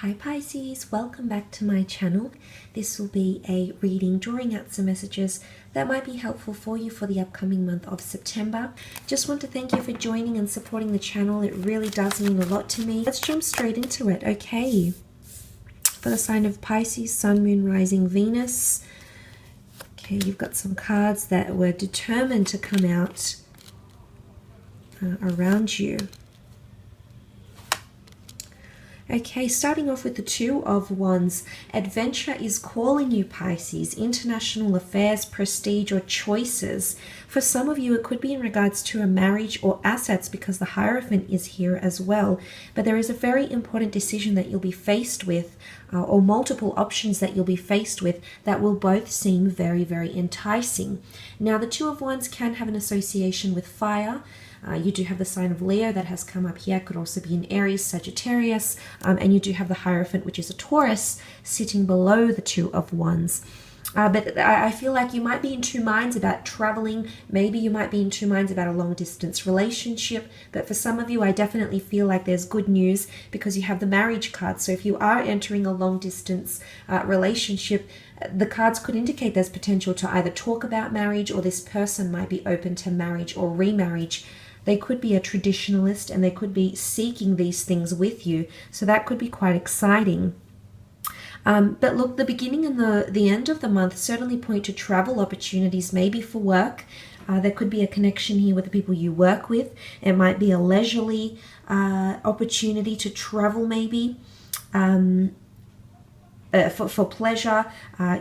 Hi Pisces, welcome back to my channel. This will be a reading drawing out some messages that might be helpful for you for the upcoming month of September. Just want to thank you for joining and supporting the channel. It really does mean a lot to me. Let's jump straight into it, okay? For the sign of Pisces, Sun, Moon, Rising, Venus. Okay, you've got some cards that were determined to come out around you. Okay, starting off with the Two of Wands. Adventure is calling you, Pisces. International affairs, prestige, or choices. For some of you, it could be in regards to a marriage or assets because the Hierophant is here as well. But there is a very important decision that you'll be faced with, or multiple options that you'll be faced with that will both seem very, very enticing. Now, the Two of Wands can have an association with fire. You do have the sign of Leo that has come up here. Could also be an Aries, Sagittarius. And you do have the Hierophant, which is a Taurus, sitting below the Two of Wands. But I feel like you might be in two minds about traveling. Maybe you might be in two minds about a long distance relationship. But for some of you, I definitely feel like there's good news because you have the marriage card. So if you are entering a long distance relationship, the cards could indicate there's potential to either talk about marriage, or this person might be open to marriage or remarriage. They could be a traditionalist and they could be seeking these things with you. So that could be quite exciting. But look, the beginning and the end of the month certainly point to travel opportunities, maybe for work. There could be a connection here with the people you work with. It might be a leisurely opportunity to travel maybe. For pleasure,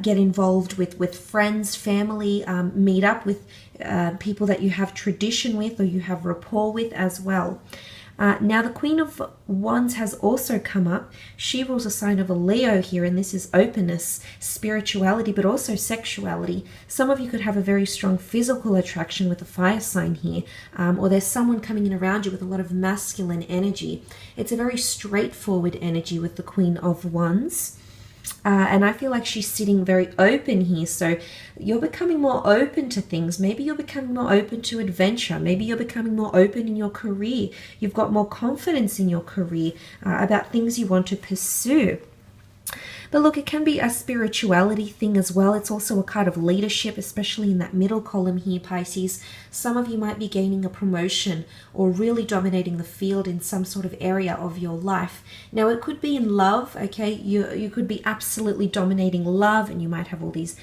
get involved with friends, family, meet up with people that you have tradition with or you have rapport with as well. Now, the Queen of Wands has also come up. She rules a sign of a Leo here, and this is openness, spirituality, but also sexuality. Some of you could have a very strong physical attraction with a fire sign here, or there's someone coming in around you with a lot of masculine energy. It's a very straightforward energy with the Queen of Wands. And I feel like she's sitting very open here. So you're becoming more open to things. Maybe you're becoming more open to adventure. Maybe you're becoming more open in your career. You've got more confidence in your career about things you want to pursue. But look, it can be a spirituality thing as well. It's also a card of leadership, especially in that middle column here, Pisces. Some of you might be gaining a promotion or really dominating the field in some sort of area of your life. Now, it could be in love, okay? You could be absolutely dominating love, and you might have all these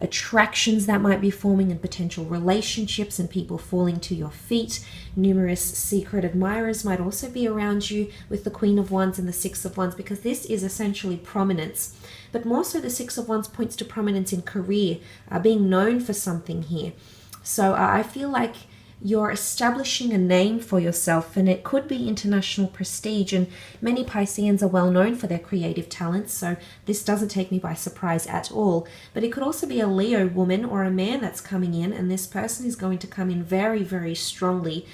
attractions that might be forming and potential relationships and people falling to your feet. Numerous secret admirers might also be around you with the Queen of Wands and the Six of Wands, because this is essentially prominence. But more so, the Six of Wands points to prominence in career, being known for something here. So I feel like you're establishing a name for yourself, and it could be international prestige, and many Pisceans are well known for their creative talents, so this doesn't take me by surprise at all. But it could also be a Leo woman or a man that's coming in, and this person is going to come in very, very strongly.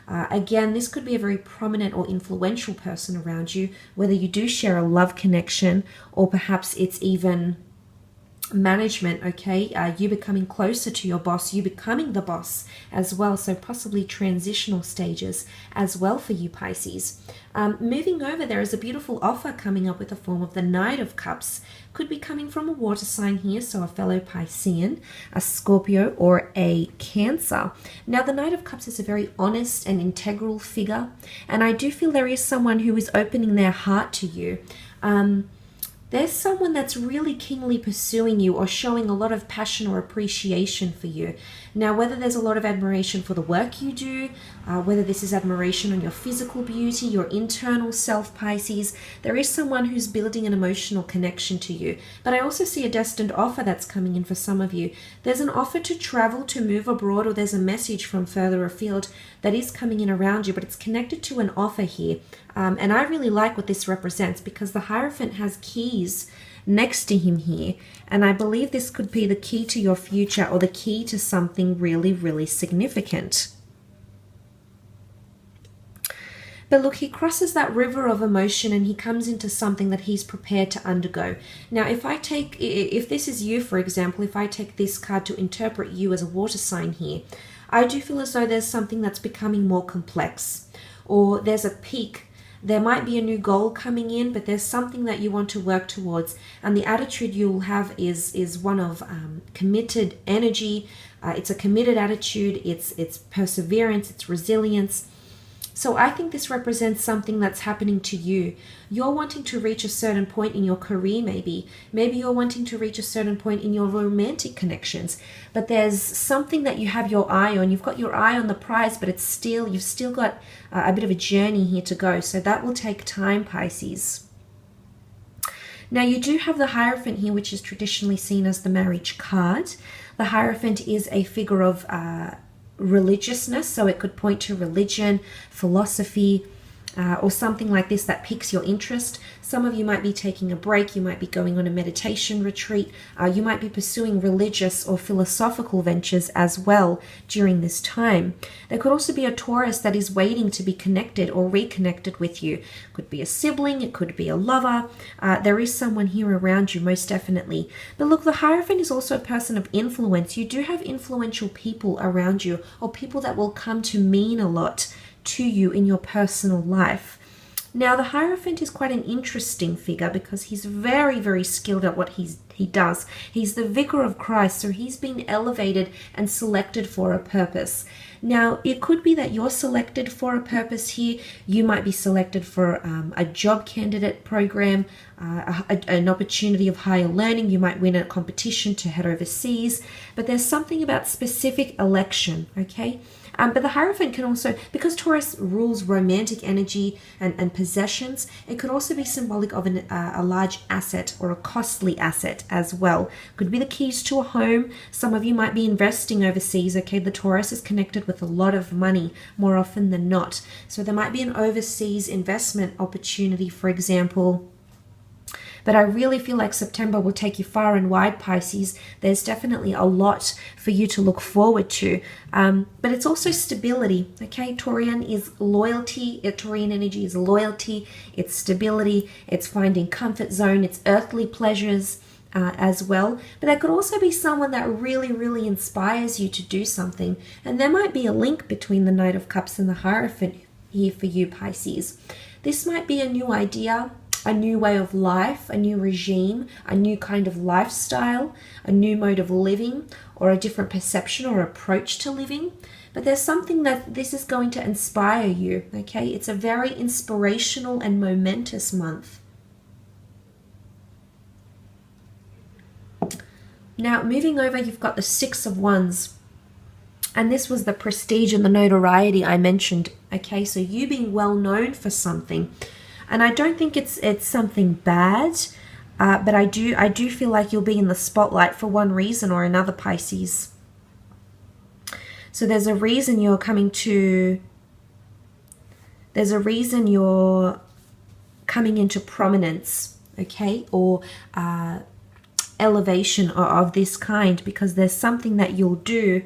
Again, this could be a very prominent or influential person around you, whether you do share a love connection or perhaps it's even management, okay? You becoming closer to your boss, you becoming the boss as well, so possibly transitional stages as well for you, Pisces. Moving over, there is a beautiful offer coming up with the form of the Knight of Cups. Could be coming from a water sign here, so a fellow Piscean, a Scorpio, or a Cancer. Now, the Knight of Cups is a very honest and integral figure, and I do feel there is someone who is opening their heart to you. There's someone that's really keenly pursuing you or showing a lot of passion or appreciation for you. Now, whether there's a lot of admiration for the work you do, whether this is admiration on your physical beauty, your internal self, Pisces, there is someone who's building an emotional connection to you. But I also see a destined offer that's coming in for some of you. There's an offer to travel, to move abroad, or there's a message from further afield that is coming in around you, but it's connected to an offer here. And I really like what this represents, because the Hierophant has keys next to him here, and I believe this could be the key to your future or the key to something really, really significant. But look, he crosses that river of emotion and he comes into something that he's prepared to undergo. Now, if this is you, for example, if I take this card to interpret you as a water sign here, I do feel as though there's something that's becoming more complex, or there's a peak There might be a new goal coming in, but there's something that you want to work towards. And the attitude you'll have is one of committed energy. It's a committed attitude. It's perseverance. It's resilience. So I think this represents something that's happening to you. You're wanting to reach a certain point in your career, maybe. Maybe you're wanting to reach a certain point in your romantic connections. But there's something that you have your eye on. You've got your eye on the prize, but you've still got a bit of a journey here to go. So that will take time, Pisces. Now you do have the Hierophant here, which is traditionally seen as the marriage card. The Hierophant is a figure of religiousness, so it could point to religion, philosophy, or something like this that piques your interest. Some of you might be taking a break, you might be going on a meditation retreat, you might be pursuing religious or philosophical ventures as well during this time. There could also be a Taurus that is waiting to be connected or reconnected with you. It could be a sibling, it could be a lover. There is someone here around you, most definitely. But look, the Hierophant is also a person of influence. You do have influential people around you, or people that will come to mean a lot to you in your personal life. Now, the Hierophant is quite an interesting figure because he's very, very skilled at what he does. He's the vicar of Christ, so he's been elevated and selected for a purpose. Now, it could be that you're selected for a purpose here. You might be selected for a job candidate program, an opportunity of higher learning. You might win a competition to head overseas. But there's something about specific election, okay? But the Hierophant can also, because Taurus rules romantic energy and possessions, it could also be symbolic of a large asset or a costly asset as well. Could be the keys to a home. Some of you might be investing overseas. Okay, the Taurus is connected with a lot of money more often than not. So there might be an overseas investment opportunity, for example. But I really feel like September will take you far and wide, Pisces. There's definitely a lot for you to look forward to. But it's also stability, okay? Taurian is loyalty. Taurian energy is loyalty. It's stability. It's finding comfort zone. It's earthly pleasures as well. But there could also be someone that really, really inspires you to do something. And there might be a link between the Knight of Cups and the Hierophant here for you, Pisces. This might be a new idea, a new way of life, a new regime, a new kind of lifestyle, a new mode of living, or a different perception or approach to living. But there's something that this is going to inspire you, okay? It's a very inspirational and momentous month. Now, moving over, you've got the Six of Wands. And this was the prestige and the notoriety I mentioned, okay? So you being well known for something. And I don't think it's something bad, but I do feel like you'll be in the spotlight for one reason or another, Pisces. So there's a reason you're coming into prominence, okay, or elevation of this kind, because there's something that you'll do.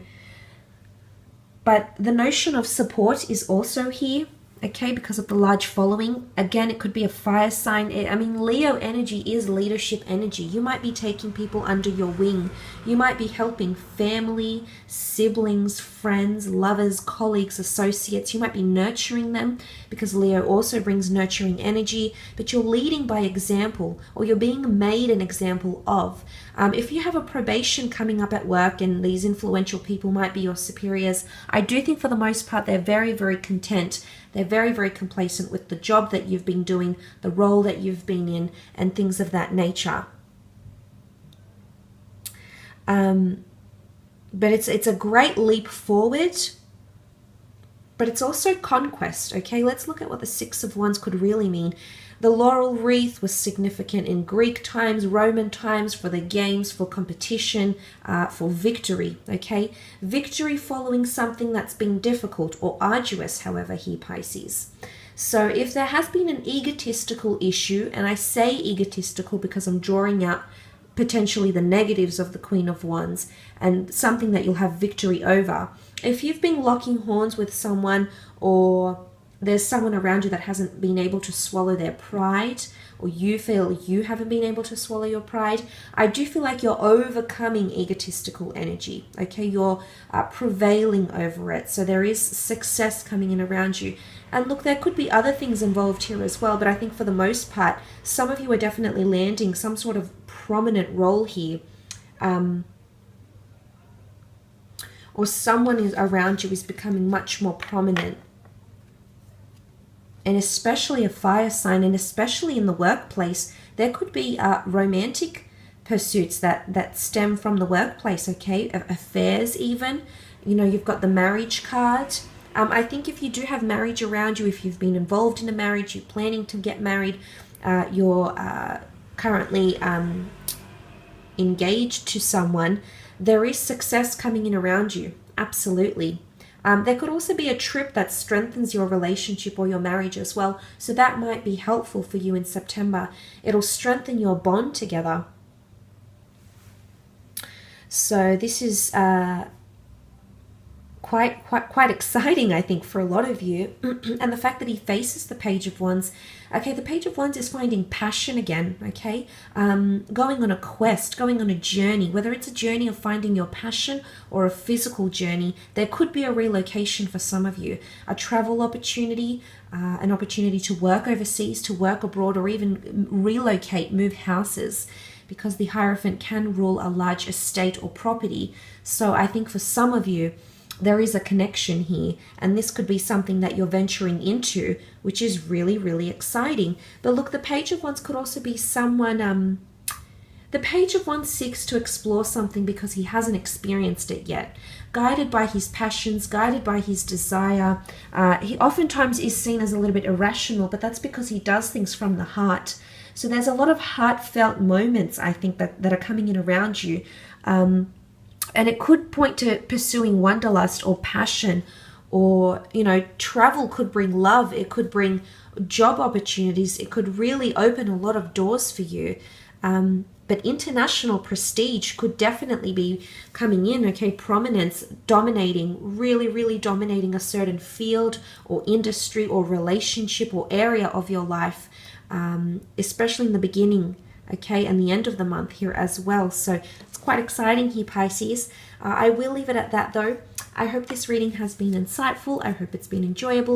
But the notion of support is also here, okay, because of the large following. Again, it could be a fire sign. I mean, Leo energy is leadership energy. You might be taking people under your wing. You might be helping family, siblings, friends, lovers, colleagues, associates. You might be nurturing them, because Leo also brings nurturing energy, but you're leading by example, or you're being made an example of. If you have a probation coming up at work and these influential people might be your superiors, I do think for the most part they're very, very content. They're very, very complacent with the job that you've been doing, the role that you've been in, and things of that nature. But it's a great leap forward, but it's also conquest, okay? Let's look at what the Six of Wands could really mean. The laurel wreath was significant in Greek times, Roman times, for the games, for competition, for victory, okay? Victory following something that's been difficult or arduous, however, here, Pisces. So if there has been an egotistical issue, and I say egotistical because I'm drawing out potentially the negatives of the Queen of Wands and something that you'll have victory over. If you've been locking horns with someone, or there's someone around you that hasn't been able to swallow their pride, or you feel you haven't been able to swallow your pride. I do feel like you're overcoming egotistical energy, okay? You're prevailing over it. So there is success coming in around you. And look, there could be other things involved here as well, but I think for the most part, some of you are definitely landing some sort of prominent role here. Or someone is around you is becoming much more prominent. And especially a fire sign, and especially in the workplace, there could be romantic pursuits that stem from the workplace, okay? Affairs even. You know, you've got the marriage card. I think if you do have marriage around you, if you've been involved in a marriage, you're planning to get married, you're currently engaged to someone, there is success coming in around you. Absolutely. There could also be a trip that strengthens your relationship or your marriage as well. So that might be helpful for you in September. It'll strengthen your bond together. So this is quite exciting, I think, for a lot of you. And the fact that he faces the Page of Wands. Okay, the Page of Wands is finding passion again, okay? Going on a quest, going on a journey, whether it's a journey of finding your passion or a physical journey. There could be a relocation for some of you, a travel opportunity, an opportunity to work overseas, to work abroad, or even relocate, move houses, because the Hierophant can rule a large estate or property. So I think for some of you, there is a connection here, and this could be something that you're venturing into, which is really, really exciting. But look, the Page of Wands could also be someone, the Page of Wands seeks to explore something because he hasn't experienced it yet. Guided by his passions, guided by his desire. He oftentimes is seen as a little bit irrational, but that's because he does things from the heart. So there's a lot of heartfelt moments, I think, that are coming in around you. And it could point to pursuing wanderlust or passion, or, you know, travel could bring love. It could bring job opportunities. It could really open a lot of doors for you. But international prestige could definitely be coming in, okay? Prominence, dominating, really, really dominating a certain field or industry or relationship or area of your life, especially in the beginning, okay, and the end of the month here as well. So it's quite exciting here, Pisces. I will leave it at that though. I hope this reading has been insightful. I hope it's been enjoyable.